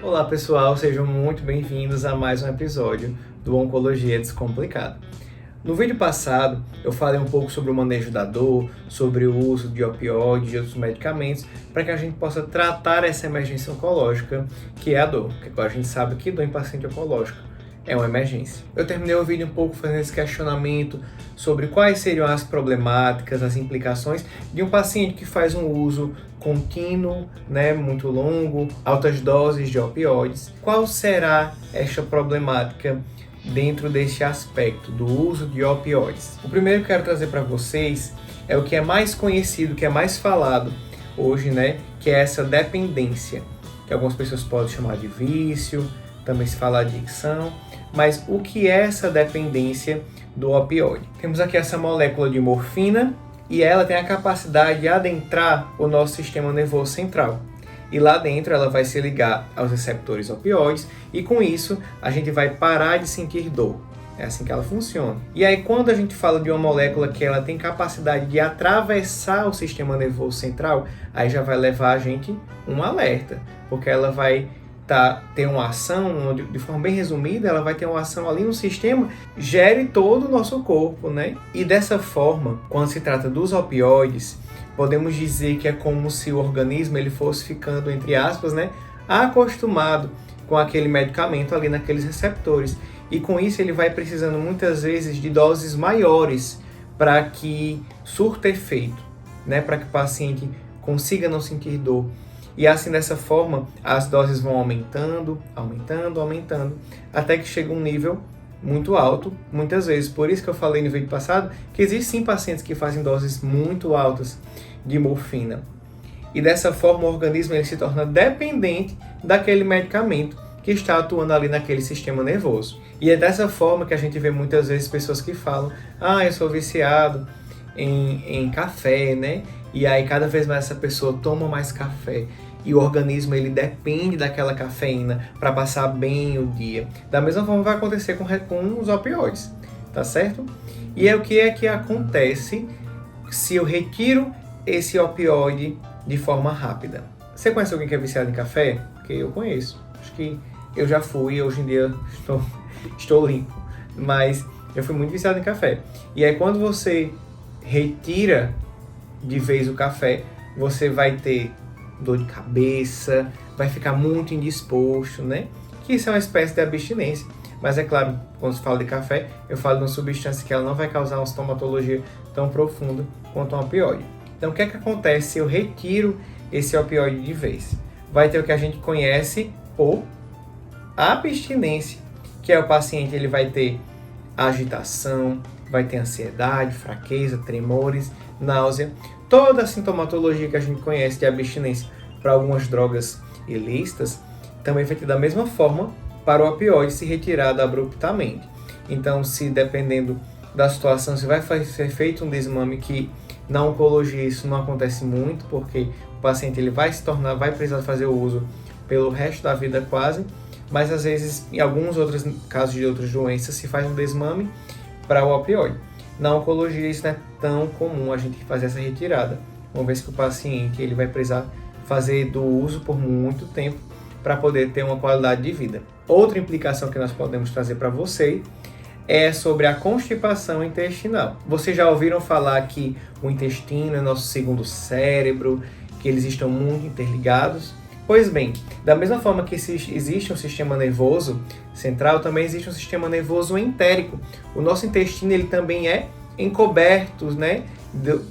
Olá pessoal, sejam muito bem-vindos a mais um episódio do Oncologia Descomplicada. No vídeo passado eu falei um pouco sobre o manejo da dor, sobre o uso de opioides e outros medicamentos para que a gente possa tratar essa emergência oncológica que é a dor, porque a gente sabe que dor em paciente oncológico é uma emergência. Eu terminei o vídeo um pouco fazendo esse questionamento sobre quais seriam as problemáticas, as implicações de um paciente que faz um uso contínuo, muito longo, altas doses de opioides. Qual será esta problemática dentro deste aspecto do uso de opioides? O primeiro que eu quero trazer para vocês é o que é mais conhecido, que é mais falado hoje, que é essa dependência, que algumas pessoas podem chamar de vício, também se fala de adicção. Mas o que é essa dependência do opioide? Temos aqui essa molécula de morfina e ela tem a capacidade de adentrar o nosso sistema nervoso central. E lá dentro ela vai se ligar aos receptores opioides e com isso a gente vai parar de sentir dor. É assim que ela funciona. E aí quando a gente fala de uma molécula que ela tem capacidade de atravessar o sistema nervoso central, aí já vai levar a gente um alerta, porque ela vai ter uma ação, de forma bem resumida, ela vai ter uma ação ali no sistema, gere todo o nosso corpo, E dessa forma, quando se trata dos opioides, podemos dizer que é como se o organismo ele fosse ficando, entre aspas, acostumado com aquele medicamento ali naqueles receptores. E com isso ele vai precisando muitas vezes de doses maiores para que surta efeito, para que o paciente consiga não sentir dor. E assim, dessa forma, as doses vão aumentando, até que chega um nível muito alto, muitas vezes. Por isso que eu falei no vídeo passado que existem sim pacientes que fazem doses muito altas de morfina. E dessa forma o organismo ele se torna dependente daquele medicamento que está atuando ali naquele sistema nervoso. E é dessa forma que a gente vê muitas vezes pessoas que falam: eu sou viciado em café, E aí cada vez mais essa pessoa toma mais café e o organismo ele depende daquela cafeína para passar bem o dia. Da mesma forma vai acontecer com os opioides, tá certo? E é o que acontece se eu retiro esse opioide de forma rápida. Você conhece alguém que é viciado em café? Porque eu conheço. Acho que eu já fui, hoje em dia estou limpo. Mas eu fui muito viciado em café. E aí quando você retira de vez o café, você vai ter dor de cabeça, vai ficar muito indisposto, Que isso é uma espécie de abstinência. Mas é claro, quando se fala de café, eu falo de uma substância que ela não vai causar uma sintomatologia tão profunda quanto um opioide. Então o que acontece se eu retiro esse opioide de vez? Vai ter o que a gente conhece por abstinência, que é o paciente ele vai ter agitação, vai ter ansiedade, fraqueza, tremores, náusea, toda a sintomatologia que a gente conhece de abstinência para algumas drogas ilícitas, também vai ter da mesma forma para o opioide se retirado abruptamente. Então, se dependendo da situação, se vai ser feito um desmame, que na oncologia isso não acontece muito, porque o paciente ele vai precisar fazer o uso pelo resto da vida quase, mas às vezes, em alguns outros casos de outras doenças, se faz um desmame para o opioide. Na oncologia isso não é tão comum a gente fazer essa retirada, uma vez que o paciente ele vai precisar fazer do uso por muito tempo para poder ter uma qualidade de vida. Outra implicação que nós podemos trazer para vocês é sobre a constipação intestinal. Vocês já ouviram falar que o intestino é nosso segundo cérebro, que eles estão muito interligados? Pois bem, da mesma forma que existe um sistema nervoso central, também existe um sistema nervoso entérico. O nosso intestino ele também é encoberto,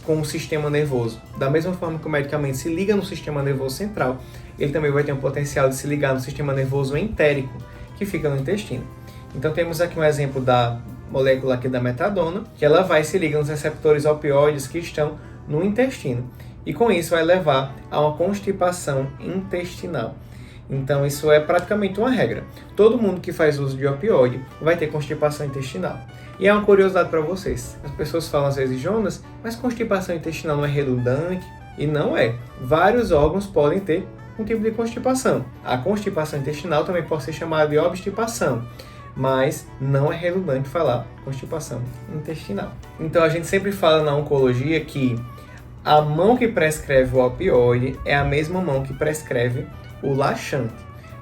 com o sistema nervoso. Da mesma forma que o medicamento se liga no sistema nervoso central, ele também vai ter um potencial de se ligar no sistema nervoso entérico, que fica no intestino. Então temos aqui um exemplo da molécula aqui da metadona, que ela vai se ligar nos receptores opioides que estão no intestino. E com isso vai levar a uma constipação intestinal. Então isso é praticamente uma regra. Todo mundo que faz uso de opioide vai ter constipação intestinal. E é uma curiosidade para vocês. As pessoas falam às vezes: Jonas, mas constipação intestinal não é redundante? E não é. Vários órgãos podem ter um tipo de constipação. A constipação intestinal também pode ser chamada de obstipação, mas não é redundante falar constipação intestinal. Então a gente sempre fala na oncologia que a mão que prescreve o opioide é a mesma mão que prescreve o laxante.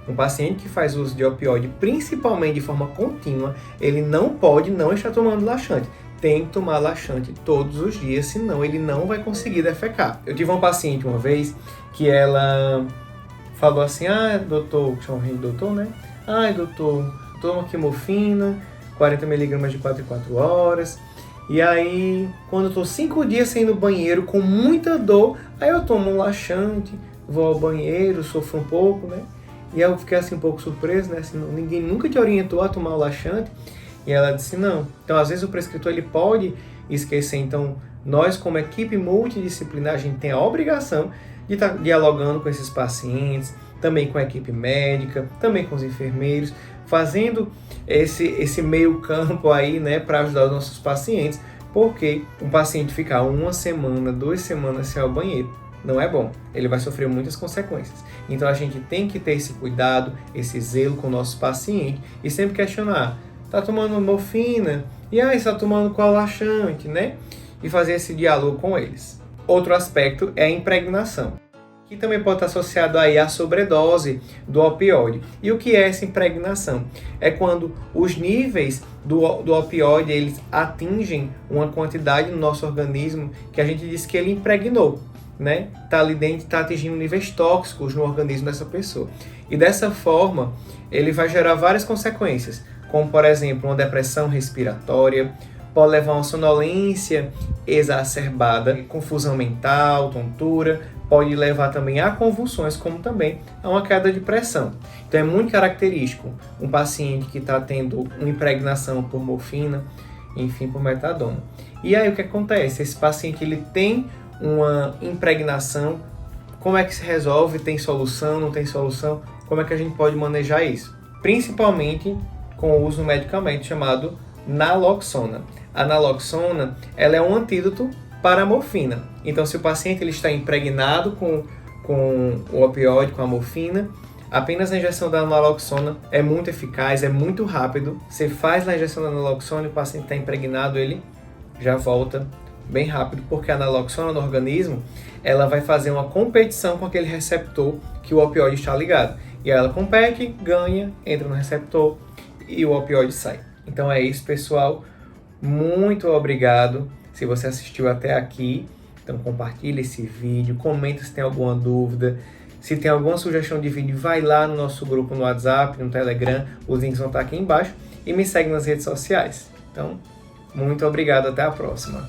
Um paciente que faz uso de opioide, principalmente de forma contínua, ele não pode não estar tomando laxante. Tem que tomar laxante todos os dias, senão ele não vai conseguir defecar. Eu tive uma paciente uma vez que ela falou assim, doutor, chama de doutor, né? Doutor, toma aqui morfina, 40 mg de 4 em 4 horas. E aí, quando eu tô 5 dias sem ir no banheiro, com muita dor, aí eu tomo um laxante, vou ao banheiro, sofro um pouco, né? E aí eu fiquei assim um pouco surpreso, né? Assim, ninguém nunca te orientou a tomar o laxante. E ela disse não. Então, às vezes o prescritor ele pode esquecer. Então, nós como equipe multidisciplinar, a gente tem a obrigação de estar dialogando com esses pacientes, também com a equipe médica, também com os enfermeiros, fazendo esse meio campo aí, né, para ajudar os nossos pacientes, porque um paciente ficar 1 semana, 2 semanas sem ir ao banheiro não é bom, ele vai sofrer muitas consequências. Então a gente tem que ter esse cuidado, esse zelo com o nosso paciente e sempre questionar, tá tomando morfina? E aí, está tomando qual laxante, né? E fazer esse diálogo com eles. Outro aspecto é a impregnação, que também pode estar associado aí à sobredose do opioide. E o que é essa impregnação? É quando os níveis do opioide eles atingem uma quantidade no nosso organismo que a gente diz que ele impregnou, né? Tá ali dentro, tá atingindo níveis tóxicos no organismo dessa pessoa. E dessa forma, ele vai gerar várias consequências, como por exemplo, uma depressão respiratória, pode levar a uma sonolência exacerbada, confusão mental, tontura, pode levar também a convulsões, como também a uma queda de pressão. Então é muito característico um paciente que está tendo uma impregnação por morfina, enfim, por metadona. E aí o que acontece? Esse paciente ele tem uma impregnação, como é que se resolve? Tem solução, não tem solução? Como é que a gente pode manejar isso? Principalmente com o uso de um medicamento chamado naloxona. A naloxona ela é um antídoto para a morfina. Então, se o paciente ele está impregnado com o opioide, com a morfina, apenas a injeção da naloxona é muito eficaz, é muito rápido. Você faz a injeção da naloxona e o paciente está impregnado, ele já volta bem rápido, porque a naloxona no organismo ela vai fazer uma competição com aquele receptor que o opioide está ligado. E aí ela compete, ganha, entra no receptor e o opioide sai. Então é isso, pessoal. Muito obrigado se você assistiu até aqui. Então compartilha esse vídeo, comenta se tem alguma dúvida. Se tem alguma sugestão de vídeo, vai lá no nosso grupo no WhatsApp, no Telegram. Os links vão estar aqui embaixo. E me segue nas redes sociais. Então, muito obrigado. Até a próxima.